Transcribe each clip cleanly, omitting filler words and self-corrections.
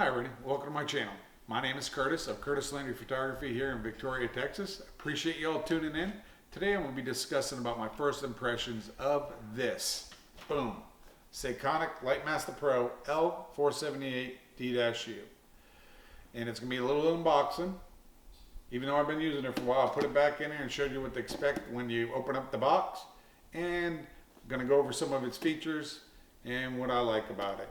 Hi everybody, welcome to my channel. My name is Curtis of Curtis Landry Photography here in Victoria, Texas. Appreciate you all tuning in. Today I'm going to be discussing about my first impressions of this. Boom. Sekonic Litemaster Pro L-478D-U. And it's going to be a little unboxing. Even though I've been using it for a while, I'll put it back in here and show you what to expect when you open up the box. And I'm going to go over some of its features and what I like about it.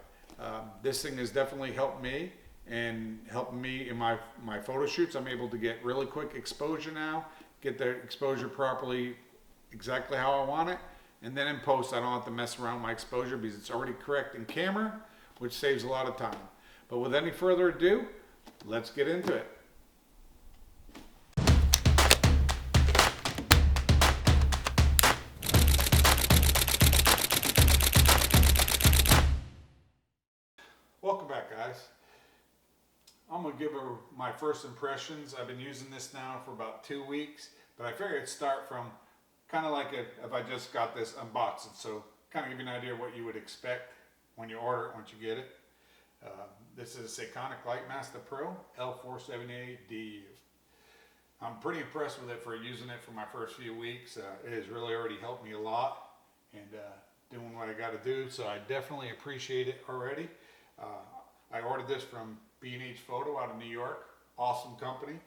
This thing has definitely helped me and helping me in my photo shoots. I'm able to get really quick exposure now, get the exposure properly exactly how I want it, and then in post I don't have to mess around with my exposure because it's already correct in camera, which saves a lot of time. But with any further ado, let's get into it. Welcome back, guys. I'm going to give her my first impressions. I've been using this now for about 2 weeks, but I figured I'd start from kind of like if I just got this unboxing. So kind of give you an idea of what you would expect when you order it, once you get it. This is Sekonic Litemaster Pro L-478D-U. I'm pretty impressed with it for using it for my first few weeks. It has really already helped me a lot and doing what I got to do, so I definitely appreciate it already. I ordered this from B&H Photo out of New York. Awesome company.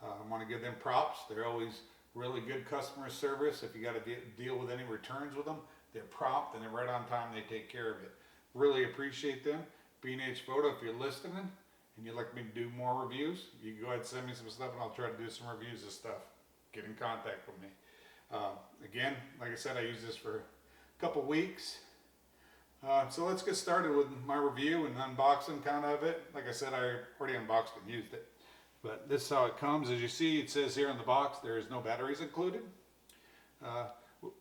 I want to give them props. They're always really good customer service. If you got to deal with any returns with them, they're prompt and they're right on time. They take care of it. Really appreciate them. B&H Photo, if you're listening and you'd like me to do more reviews, you can go ahead and send me some stuff and I'll try to do some reviews of stuff. Get in contact with me. Again, like I said, I used this for a couple weeks. So let's get started with my review and unboxing kind of it. Like I said, I already unboxed and used it. But this is how it comes. As you see, it says here in the box, there is no batteries included,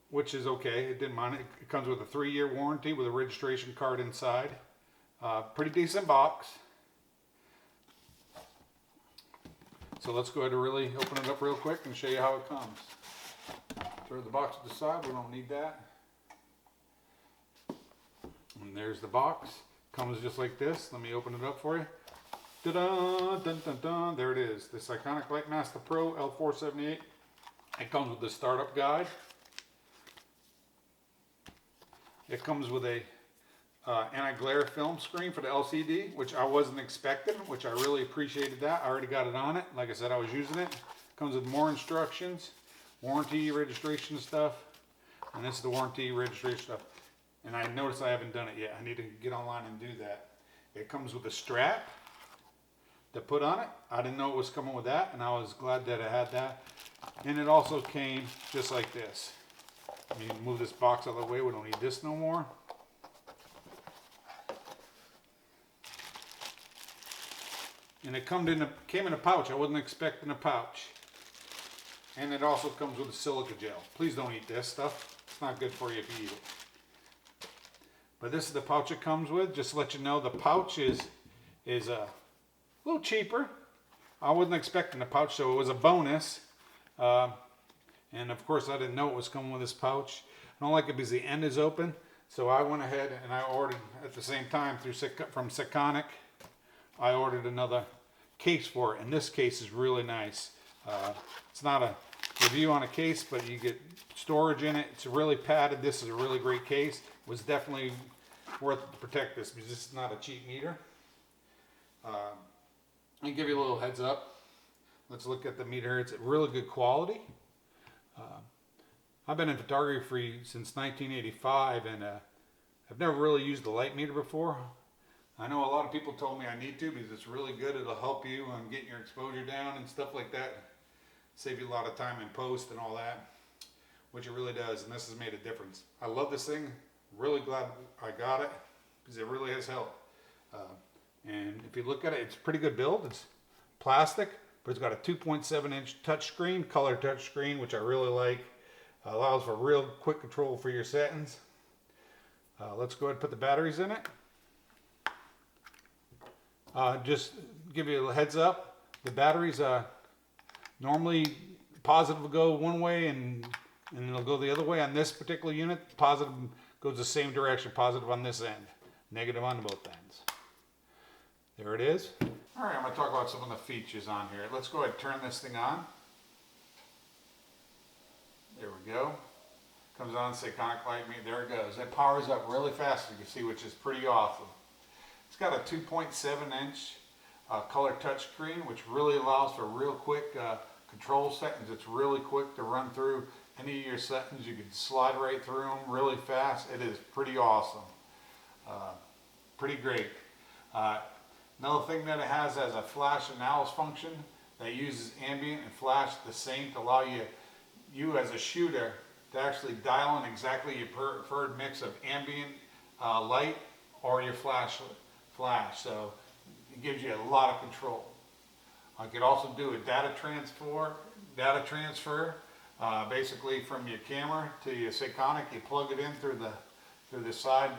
which is okay. It didn't mind it. It comes with a 3-year warranty with a registration card inside. Pretty decent box. So let's go ahead and really open it up real quick and show you how it comes. Throw the box to the side. We don't need that. And there's the box. Comes just like this. Let me open it up for you. Ta-da! Dun, dun, dun. There it is. The Sekonic Litemaster Pro L478. It comes with the startup guide. It comes with a anti-glare film screen for the LCD, which I wasn't expecting, which I really appreciated that. I already got it on it. Like I said, I was using it. Comes with more instructions, warranty, registration stuff, and this is the warranty, registration stuff. And I noticed I haven't done it yet. I need to get online and do that. It comes with a strap to put on it. I didn't know it was coming with that, and I was glad that it had that. And it also came just like this. Let me move this box out of the way. We don't need this no more. And it came in a pouch. I wasn't expecting a pouch. And it also comes with a silica gel. Please don't eat this stuff. It's not good for you if you eat it. But this is the pouch it comes with. Just to let you know, the pouch is a little cheaper. I wasn't expecting a pouch, so it was a bonus. And of course, I didn't know it was coming with this pouch. I don't like it because the end is open. So I went ahead and I ordered at the same time from Sekonic. I ordered another case for it, and this case is really nice. It's not a review on a case, but you get storage in it. It's really padded. This is a really great case. It was definitely worth it to protect this because this is not a cheap meter. I'll give you a little heads up. Let's look at the meter. It's really good quality. I've been in photography since 1985, and I've never really used the light meter before. I know a lot of people told me I need to because it's really good. It'll help you on getting your exposure down and stuff like that. Save you a lot of time in post and all that, which it really does, and this has made a difference. I love this thing. Really glad I got it because it really has helped. And if you look at it, it's a pretty good build. It's plastic, but it's got a 2.7-inch touchscreen, color touchscreen, which I really like. Allows for real quick control for your settings. Let's go ahead and put the batteries in it. Just give you a heads up. The batteries normally positive will go one way and it'll go the other way. On this particular unit, positive goes the same direction, positive on this end, negative on both ends. There it is. All right, I'm going to talk about some of the features on here. Let's go ahead and turn this thing on. There we go. Comes on, Sekonic Litemaster. There it goes. It powers up really fast, you can see, which is pretty awesome. It's got a 2.7-inch color touchscreen, which really allows for real quick control settings. It's really quick to run through any of your settings. You can slide right through them really fast. It is pretty awesome. Pretty great. Another thing that it has a flash analysis function that uses ambient and flash the same to allow you as a shooter to actually dial in exactly your preferred mix of ambient light or your flash. So it gives you a lot of control. I could also do a data transfer. Basically from your camera to your Sekonic, you plug it in through the side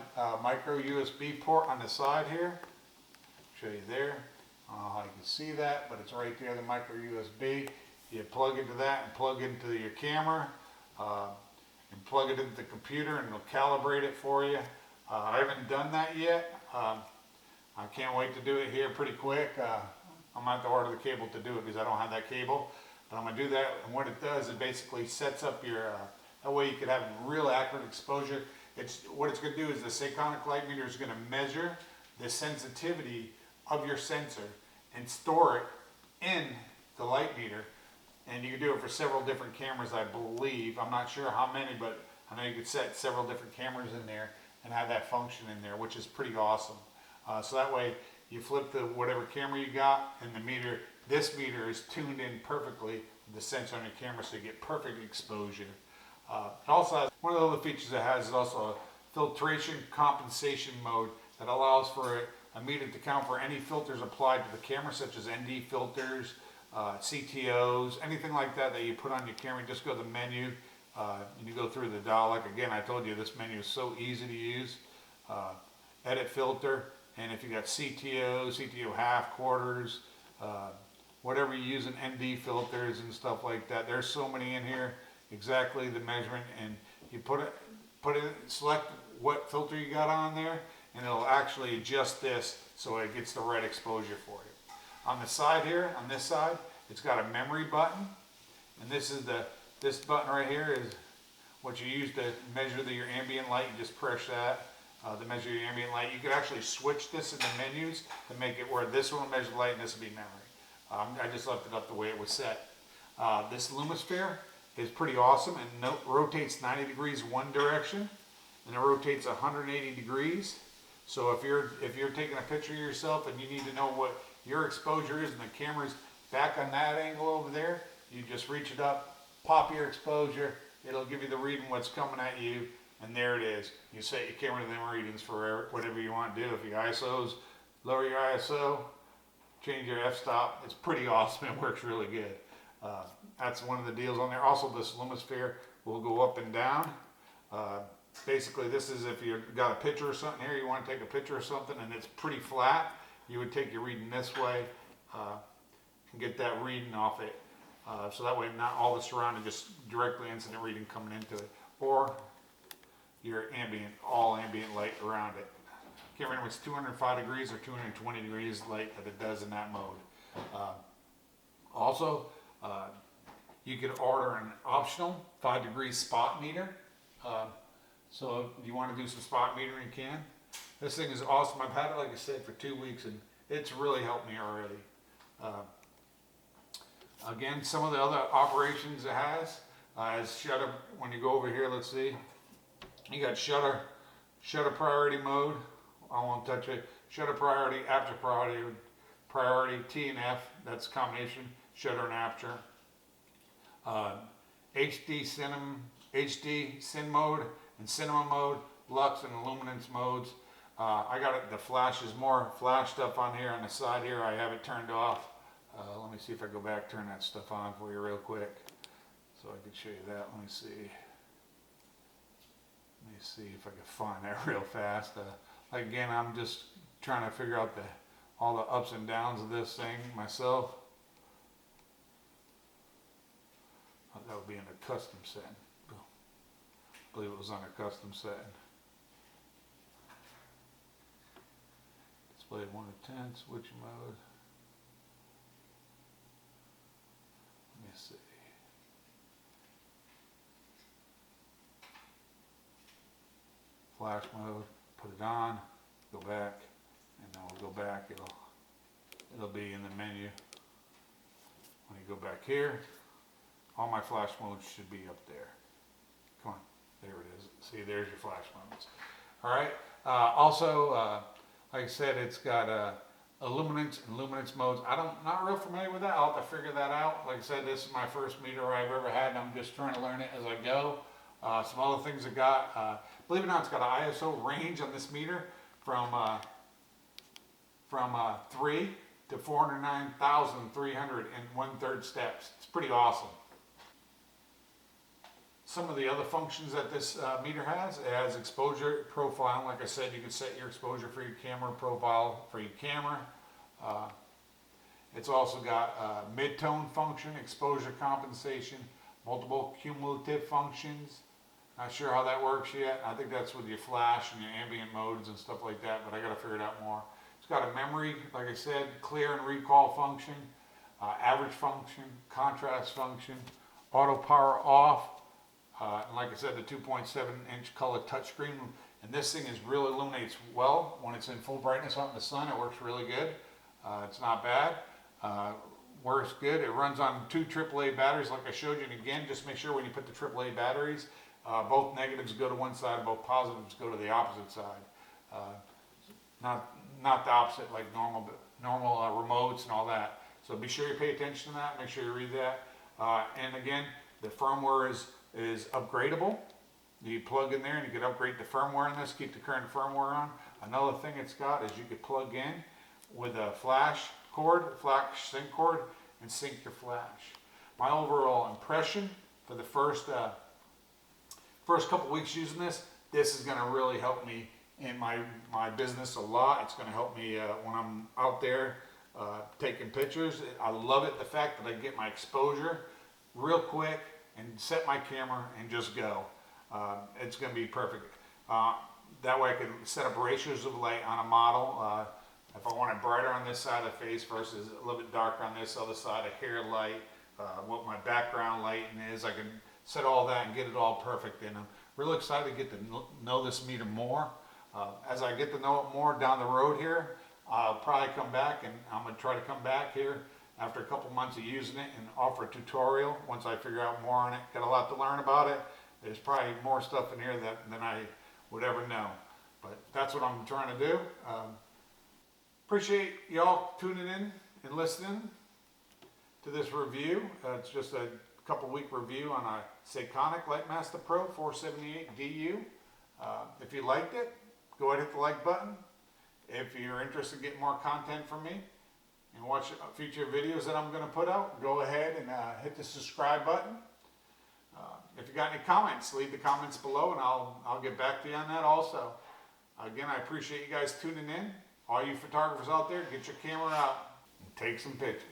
micro USB port on the side here. Show you there. I don't know how you can see that, but it's right there, the micro USB. You plug into that and plug into your camera and plug it into the computer, and it'll calibrate it for you. I haven't done that yet. I can't wait to do it here pretty quick. I'm going to have to order the cable to do it because I don't have that cable. But I'm going to do that, and what it does, it basically sets up your, that way you could have real accurate exposure. What it's going to do is the Sekonic Litemaster is going to measure the sensitivity of your sensor and store it in the light meter. And you can do it for several different cameras, I believe. I'm not sure how many, but I know you could set several different cameras in there and have that function in there, which is pretty awesome. So that way you flip the whatever camera you got, and the meter, this meter is tuned in perfectly with the sensor on your camera, so you get perfect exposure. It also has, one of the other features it has is also a filtration compensation mode that allows for a meter to count for any filters applied to the camera, such as ND filters, CTOs, anything like that you put on your camera. Just go to the menu and you go through the dial. Like again, I told you this menu is so easy to use. Edit filter, and if you got CTO half, quarters, whatever you use in ND filters and stuff like that, there's so many in here. Exactly the measurement, and you put it, select what filter you got on there, and it'll actually adjust this so it gets the right exposure for you. On the side here, on this side, it's got a memory button, and this button right here is what you use to measure your ambient light. You just press that to measure your ambient light. You could actually switch this in the menus to make it where this will measure light and this will be memory. I just left it up the way it was set. This Litemaster is pretty awesome, and rotates 90 degrees one direction, and it rotates 180 degrees. So if you're taking a picture of yourself and you need to know what your exposure is, and the camera's back on that angle over there, you just reach it up, pop your exposure, it'll give you the reading what's coming at you, and there it is. You set your camera to them readings for whatever you want to do. If your ISO's, lower your ISO, change your f-stop. It's pretty awesome. It works really good. That's one of the deals on there. Also, this Litemaster will go up and down. Basically, this is if you've got a picture or something here, you want to take a picture of something and it's pretty flat, you would take your reading this way and get that reading off it. So that way not all the surrounding, just directly incident reading coming into it. Or your all ambient light around it. Can't remember if it's 205 degrees or 220 degrees light that it does in that mode. Also, you could order an optional 5-degree spot meter. So if you want to do some spot metering, you can. This thing is awesome. I've had it, like I said, for 2 weeks, and it's really helped me already. Again, some of the other operations it has is shutter. When you go over here, let's see. You got shutter priority mode. I won't touch it. Shutter priority, aperture priority, T and F. That's a combination, shutter and aperture. HD Cin mode and cinema mode, lux and luminance modes. I got it. The flash is more flash stuff on here on the side here. I have it turned off. Let me see if I go back, turn that stuff on for you real quick, so I can show you that. Let me see. Let me see if I can find that real fast. Again, I'm just trying to figure out all the ups and downs of this thing myself. That would be in a custom setting. I believe it was under custom setting. It's Display 1 to 10, switch mode. Let me see. Flash mode, put it on, go back, and then we'll go back, it'll be in the menu. When you go back here, all my flash modes should be up there. Come on, there it is. See, there's your flash modes. All right. Also, like I said, it's got illuminance and luminance modes. Not real familiar with that. I'll have to figure that out. Like I said, this is my first meter I've ever had, and I'm just trying to learn it as I go. Some other things it got. Believe it or not, it's got an ISO range on this meter from 3 to 409,301 steps. It's pretty awesome. Some of the other functions that this meter has, it has exposure profiling. Like I said, you can set your exposure for your camera profile for your camera. It's also got mid-tone function, exposure compensation, multiple cumulative functions. Not sure how that works yet. I think that's with your flash and your ambient modes and stuff like that, but I gotta figure it out more. It's got a memory, like I said, clear and recall function, average function, contrast function, auto power off, and like I said, the 2.7-inch color touchscreen. And this thing really illuminates well when it's in full brightness out in the sun. It works really good. It's not bad. Works good. It runs on 2 AAA batteries, like I showed you. And again, just make sure when you put the AAA batteries, both negatives go to one side, both positives go to the opposite side. Not the opposite like normal remotes and all that. So be sure you pay attention to that. Make sure you read that. And again, the firmware is upgradable. You plug in there and you can upgrade the firmware in this, keep the current firmware on. Another thing it's got is you could plug in with a flash sync cord, and sync your flash. My overall impression for the first couple weeks using this is going to really help me in my business a lot. It's going to help me when I'm out there taking pictures. I love it, the fact that I get my exposure real quick and set my camera and just go. It's going to be perfect. That way I can set up ratios of light on a model. If I want it brighter on this side of the face versus a little bit darker on this other side, a hair light, what my background lighting is, I can set all that and get it all perfect. And I'm really excited to get to know this meter more. As I get to know it more down the road here, I'll probably come back, and I'm going to try to come back here after a couple months of using it and offer a tutorial once I figure out more on it. Got a lot to learn about it. There's probably more stuff in here than I would ever know. But that's what I'm trying to do. Appreciate y'all tuning in and listening to this review. It's just a couple week review on a Sekonic Litemaster Pro 478D-U. If you liked it, go ahead and hit the like button. If you're interested in getting more content from me and watch future videos that I'm going to put out, go ahead and hit the subscribe button. If you got any comments, leave the comments below and I'll get back to you on that also. Again, I appreciate you guys tuning in. All you photographers out there, get your camera out and take some pictures.